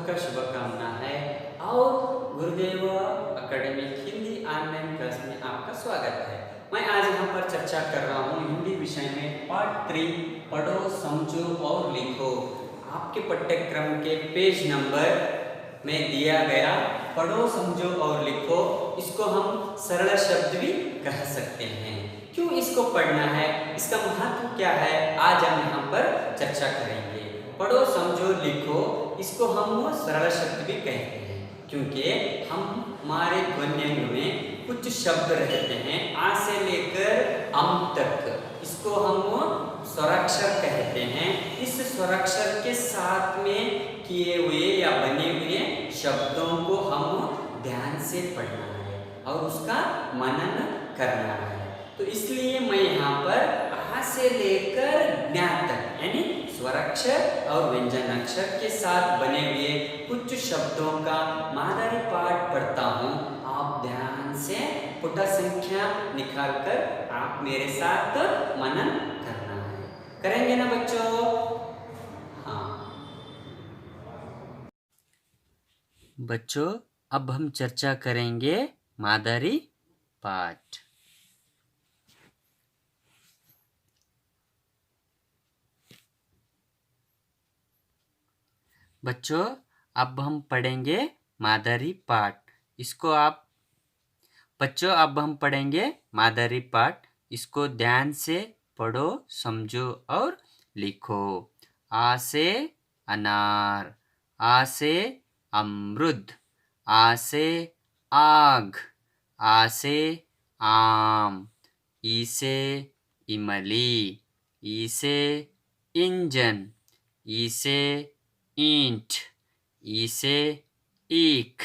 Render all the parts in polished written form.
का शुभकामना है और गुरुदेव अकेडमिक हिंदी ऑनलाइन क्लास में आपका स्वागत है। मैं आज यहाँ पर चर्चा कर रहा हूँ हिंदी विषय में पार्ट 3 पढ़ो समझो और लिखो। आपके पाठ्यक्रम के पेज नंबर में दिया गया पढ़ो समझो और लिखो, इसको हम सरल शब्द भी कह सकते हैं। क्यों इसको पढ़ना है, इसका महत्व क्या है, आज हम यहाँ पर चर्चा करेंगे। पढ़ो समझो लिखो, इसको हम सरल शब्द भी कहते हैं क्योंकि हमारे ध्वन्यंग में कुछ शब्द रहते हैं आ से लेकर अम तक, इसको हम स्वराक्षर कहते हैं। इस स्वराक्षर के साथ में किए हुए या बने हुए शब्दों को हम ध्यान से पढ़ना है और उसका मनन करना है। तो इसलिए मैं यहाँ पर आ से लेकर ज्ञा तक यानी स्वराक्षर और व्यंजन अक्षर के साथ बने हुए कुछ शब्दों का मादरी पाठ पढ़ता हूँ। आप ध्यान से पुटा संख्या निकालकर आप मेरे साथ मनन करना है। करेंगे ना बच्चों? हाँ बच्चों, अब हम चर्चा करेंगे मादरी पाठ। बच्चों, अब हम पढ़ेंगे मादरी पाठ। इसको आप बच्चों अब हम पढ़ेंगे मादरी पाठ। इसको ध्यान से पढ़ो, समझो और लिखो। आ से अनार, आ से अमरुद, आ से आग, आ से आम, ई से इमली, ई से इंजन, ई से ईंट, ई से ईख,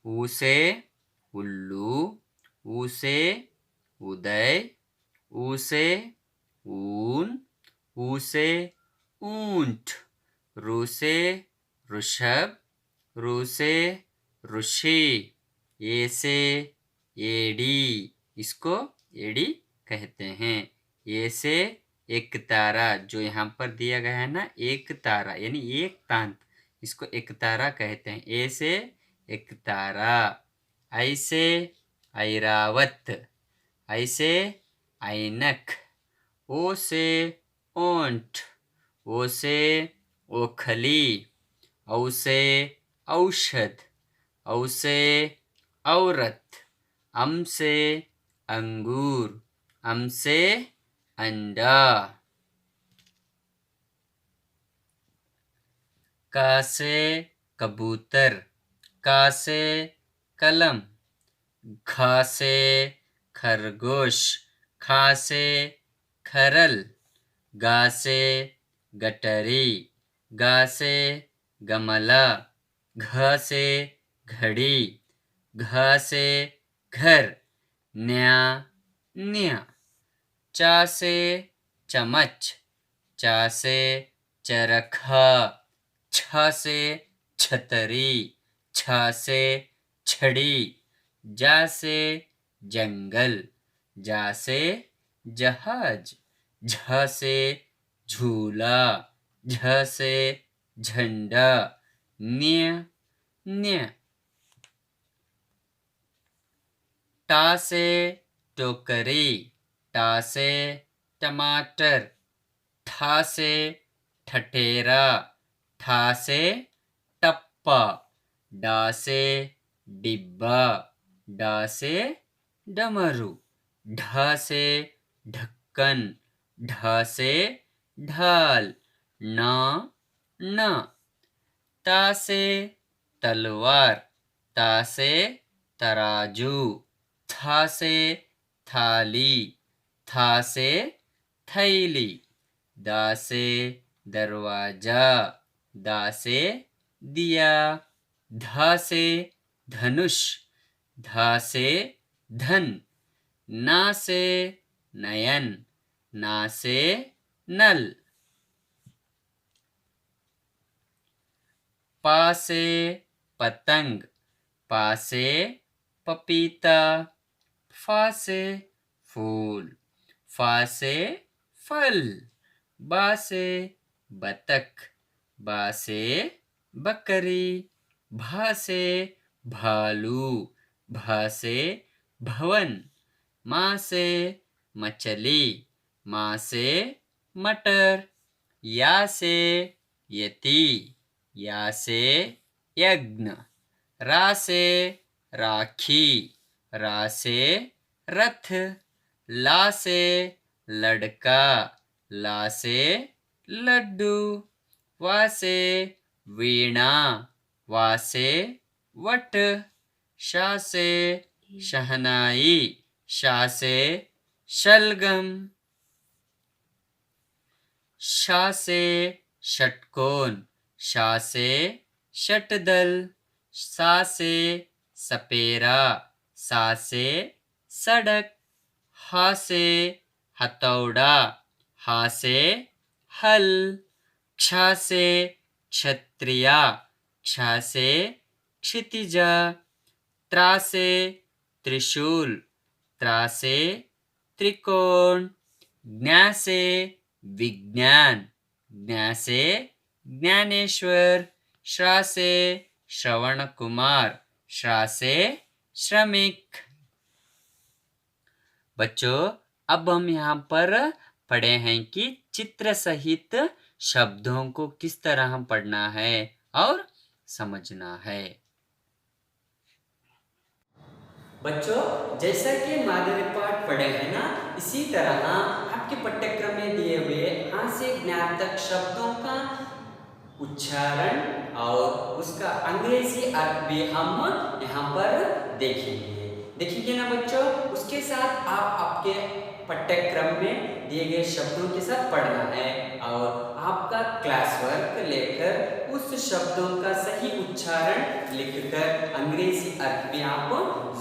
ऊ से उल्लू, ऊ से उदय, ऊ से ऊन, ऊ से ऊंट, रू से ऋषभ, रू से ऋषि, ए से एड़ी, इसको एड़ी कहते हैं। ए से एक तारा, जो यहाँ पर दिया गया है ना, एक तारा यानी एक तांत, इसको एक तारा कहते हैं। ए से एक तारा। ऐ से ऐरावत, ऐ से ऐनक, ओ से ओंठ, ओ से ओखली, औ से औषध, औ से औरत, अम से अंगूर, अम से अंडा। का से कबूतर, का से कलम, खा से खरगोश, खा से खरल, गा से गटरी, गा से गमला, घ से घड़ी, घ से घर, न्या न्या। चा से चमच, चा से चरखा, छ से छतरी, छ से छड़ी, जा से जंगल, जा से जहाज, झ से झूला, झ से झंडा, न्य न्य। टा से टोकरी, टा से टमाटर, ठा से ठठेरा, ठा से टप्पा, डा से डिब्बा, डा से डमरू, ढ से ढक्कन, ढ से ढाल, न न। ता से तलवार, ता से तराजू, था से थाली, था से थैली, दा से दरवाजा, दा से दिया, धा से धनुष, धा से धन, ना से नयन, ना से नल। पा से पतंग, पा से पपीता, फा से फूल, फा से फल, बा से बतख, बा से बकरी, भा से भालू, भा से भवन, माँ से मछली, माँ से मटर, या से यति, या से यज्ञ, रा से राखी, रा से रथ, ला से लड़का, ला से लड्डू, वा से वीणा, वा से वट, शा से शहनाई, शा से शलगम, शा से षटकोण, शा से षटदल, सा से सपेरा, सा से सड़क, हा से हथौड़ा, हा से हल, क्ष से क्षत्रिया, क्ष से क्षितिजा, त्रा से त्रिशूल, त्रा से त्रिकोण, ज्ञा से विज्ञान, ज्ञा से ज्ञानेश्वर, श्रा से श्रवण कुमार, श्रा से श्रमिक। बच्चों, अब हम यहाँ पर पढ़े हैं कि चित्र सहित शब्दों को किस तरह हम पढ़ना है और समझना है। बच्चों, जैसा कि मादरी पाठ पढ़े हैं ना, इसी तरह आपके पाठ्यक्रम में दिए हुए आ से ज्ञात तक शब्दों का उच्चारण और उसका अंग्रेजी अर्थ भी हम यहाँ पर देखेंगे ना बच्चों। उसके साथ आप आपके पाठ्यक्रम में दिए गए शब्दों के साथ पढ़ना है और आपका क्लास वर्क लेकर उस शब्दों का सही उच्चारण लिखकर अंग्रेजी अर्थ भी आप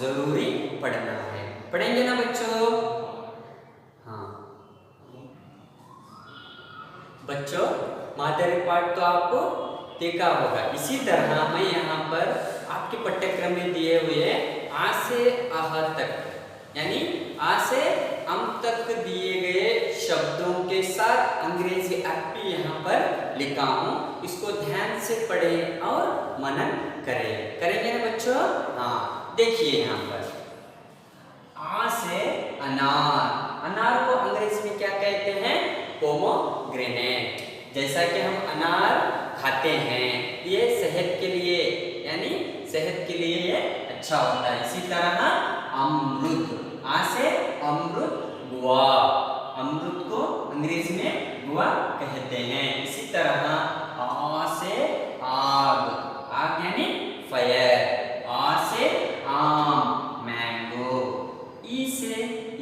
जरूरी पढ़ना है। पढ़ेंगे ना बच्चों? हाँ बच्चों, मादरी पाठ तो आपको देखा होगा। इसी तरह मैं यहाँ पर आपके पाठ्यक्रम में दिए हुए आ से आह तक यानी आ से अम तक दिए गए शब्दों के साथ अंग्रेजी अर्थ भी यहाँ पर लिखा हूँ। इसको ध्यान से पढ़ें और मनन करेंगे ना बच्चों? हाँ, देखिए यहाँ पर आ से अनार, अनार को अंग्रेजी में क्या कहते हैं? पोमोग्रेनेट। जैसा कि हम अनार खाते हैं, ये सेहत के लिए यानी सेहत के लिए ये अच्छा होता है। इसी तरह अमरूद, आ से अमरूद, गुआ, अमरूद को अंग्रेजी में गुआ कहते हैं। इसी तरह आ से आग, आग यानी फायर, आ से आम, मैंगो, ई से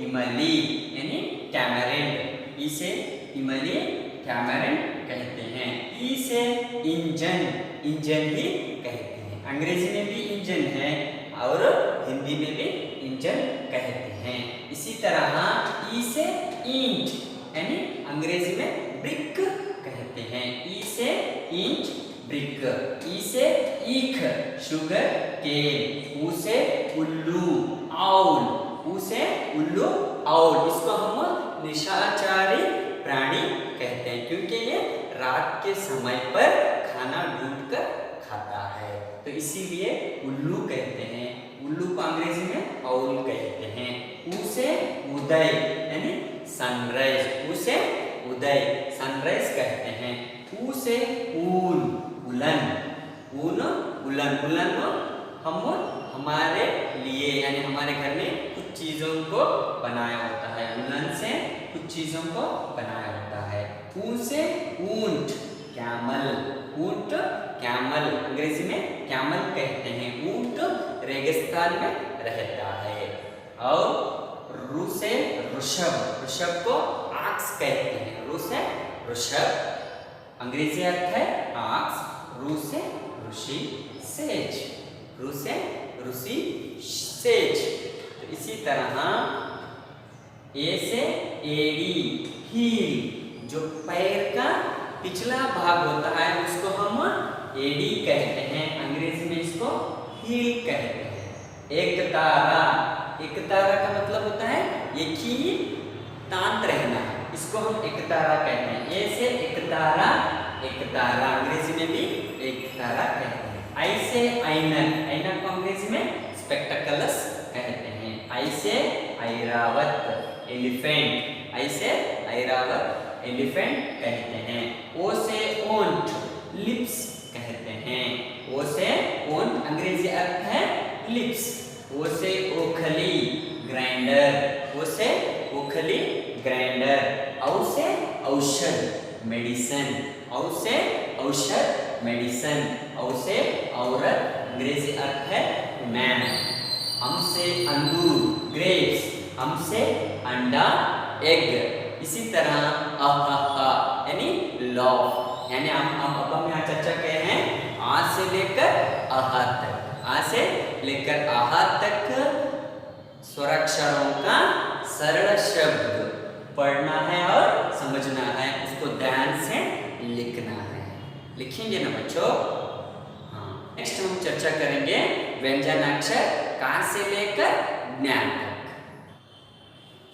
इमली यानी टैमरिंड, ई से इमली टैमरिंड कहते हैं। ई से इंजन, इंजन ही कहते हैं। अंग्रेजी में भी इंजन है और हिंदी में भी इंजन कहते हैं। इसी तरह ई से ईंट यानी अंग्रेजी में ब्रिक कहते हैं। ई से ईंट, ब्रिक। ई से ईख, शुगर केन। ऊ से उल्लू, आउल, ऊ से उल्लू, आउल। इसको हम निशाचरी प्राणी कहते हैं क्योंकि ये रात के समय पर खाना ढूंढकर खाता है, तो इसीलिए उल्लू कहते हैं। उल्लू को अंग्रेजी में आउल कहते हैं। ऊ से उदय यानी सनराइज, ऊ से उदय सनराइज कहते हैं। ऊ से ऊन, उलन, ऊन, उलन। उलन हम हमारे लिए यानी हमारे घर में कुछ चीजों को बनाया होता है, उलन से कुछ चीजों को बनाया होता है। ऊ से ऊंट, कैमल, ऊंट, कैमल, अंग्रेजी में कैमल कहते हैं। ऊंट रेगिस्तान में रहता है। और रू से ऋषभ, ऋषभ को आक्स कहते हैं। रू से ऋषभ, अंग्रेजी अर्थ है आक्स। रू से ऋषि, सेज, रू से ऋषि, सेज। तो इसी तरह ए से एड़ी, हील, जो पैर का पिछला भाग होता है उसको हम एड़ी कहते हैं। अंग्रेजी में इसको हील कहते हैं। एक तारा, एक तारा का मतलब होता है एक ही तांत रहना है, इसको हम एकतारा कहते हैं। ए से एकतारा, एकतारा अंग्रेजी में भी एकतारा कहते हैं। आई से ऐनक, ऐनक को अंग्रेजी में स्पेक्टेकल्स कहते हैं। आई से ऐरावत, एलिफेंट, आई से ऐरावत एलिफेंट कहते हैं। ओ से ओंट, लिप्स कहते हैं। ओ से ओंट अंग्रेजी अर्थ है लिप्स। ओ से ओखली, ग्राइंडर, ओ से ओखली ग्राइंडर। औ से औषध, मेडिसिन, औ से औषध मेडिसिन। औ से औरत अंग्रेजी अर्थ है मैन। हम से अंगूर, ग्रेप्स, हम से अंडा, एग। इसी तरह यानी लव, यानी हम अब हम यहाँ चर्चा कर रहे हैं आ से लेकर आहा तक। आ से लेकर आहा तक स्वराक्षरों का सरल शब्द पढ़ना है और समझना है, उसको ध्यान से लिखना है। लिखेंगे ना बच्चों? हाँ। नेक्स्ट हम चर्चा करेंगे व्यंजनाक्षर का से लेकर ज्ञा तक।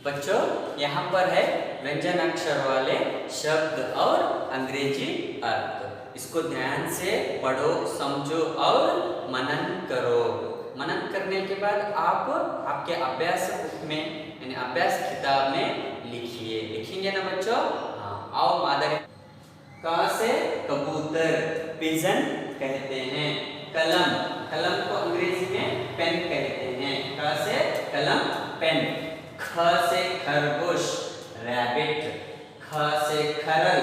बच्चों यहाँ पर है व्यंजनाक्षर वाले शब्द और अंग्रेजी अर्थ। इसको ध्यान से पढ़ो, समझो और मनन करो। मनन करने के बाद आप आपके अभ्यास बुक में यानी अभ्यास किताब में लिखिए। लिखेंगे ना बच्चों? हाँ। आओ मादर। का से कबूतर, पिजन कहते हैं। कलम, कलम को अंग्रेजी में पेन कहते हैं। का से कलम, पेन। ख से खरगोश, रैबिट। ख से खरल,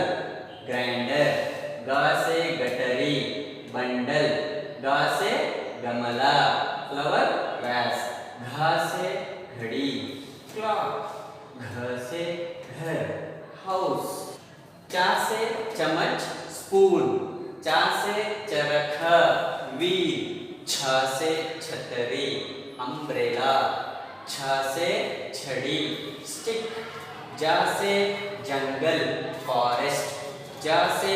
ग्राइंडर। ग से गटरी, बंडल। ग से गमला, फ्लावर वैस। घ से घड़ी, क्लॉक। घ से घर, हाउस। चा से चम्मच, स्पून। चा से चरखा, व्हील। छ से छतरी, अम्ब्रेला। छ से छड़ी, स्टिक। जा से जंगल, फॉरेस्ट। जा से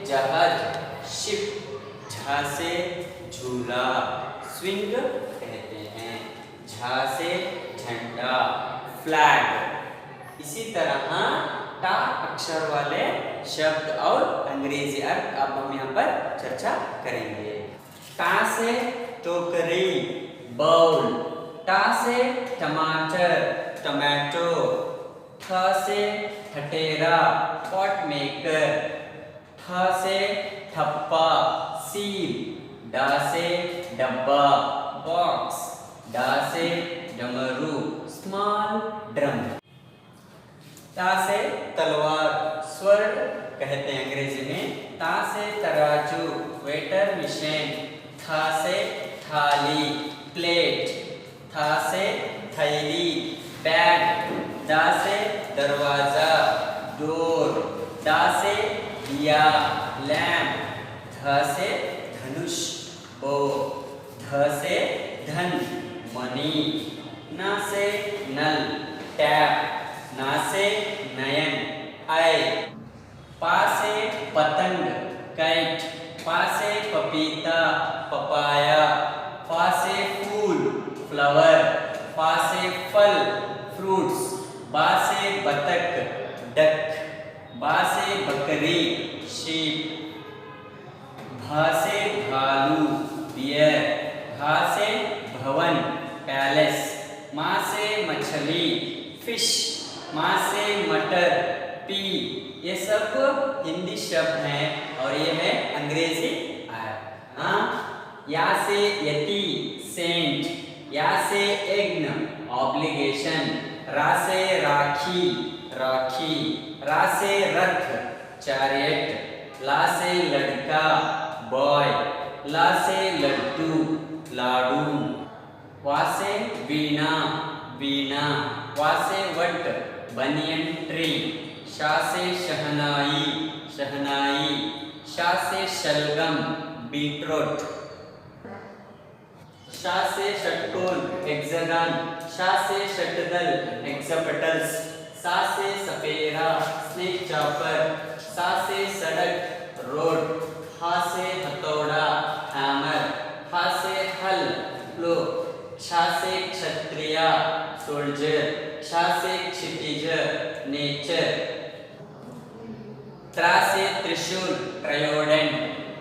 जहाज, शिप। झा से झूला, स्विंग कहते हैं। झा से झंडा, फ्लैग। इसी तरह टा अक्षर वाले शब्द और अंग्रेजी अर्थ अब हम यहाँ पर चर्चा करेंगे। टा से टोकरी, बाउल। टा से टमाटर, टमाटो। ठ से ठटेरा, पॉट मेकर। ठ से ठप्पा, सील। डा से डब्बा, बॉक्स। डा से डमरू, स्मॉल ड्रम। ता से तलवार, स्वर्ण कहते हैं अंग्रेजी में। ता से तराजू, वेटर मशीन। था से थाली, प्लेट। था से थैली, बैग। दा से दरवाजा, डोर। दा से दिया, लैम्प। ध से धनुष, बो। ध से धन, मनी। ना से नल, टैप। ना से नयन, आय। पा से पतंग, काइट। पा से पपीता, पपाया। फा से फूल, फ्लावर। फा से फल, फ्रूट्स। बा से बतख, डक। बा से बकरी, शीप। भा से भालू, बियर। भा से भवन, पैलेस। मा से मछली, फिश। माँ से मटर, पी। ये सब हिंदी शब्द हैं और ये है अंग्रेजी अर्थ। हाँ। या से यति, सेंट। या से यज्ञ, ऑब्लिगेशन। रा से राखी, राखी। रा से रथ, चैरियट। ला से लड़का, बॉय। ला से लड्डू, लाडू। वा से वीणा, वीणा। वा से वट, बनियन ट्री। शा से शहनाई, शहनाई। शा से शलगम, बीटरूट। शा से षटकोण, हेक्सागन। शा से षटदल, हेक्सापेटल्स। सा से सपेरा, स्नेक चॉपर। सा से सड़क, रोड। हा से हथौड़ा, हैमर। हा से हल, प्लो। क्षा से क्षत्रिय, सोल्जर। क्षा से क्षितिज, नेचर। त्रा से त्रिशूल ट्रायोडेंट,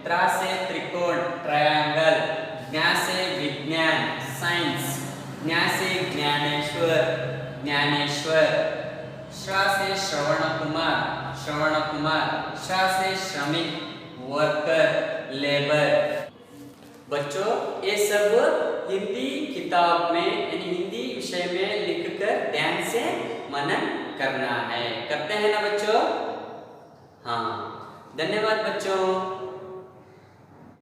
त्रा से त्रिकोण ट्रायंगल, ज्ञा से विज्ञान साइंस, ज्ञा से ज्ञानेश्वर ज्ञानेश्वर, श्रा से श्रवण कुमार, श्रा से श्रमिक वर्कर लेबर। बच्चों ये सब हिंदी किताब में यानी हिंदी विषय में लिखकर ध्यान से मनन करना है। करते हैं ना बच्चों? हाँ, धन्यवाद बच्चों।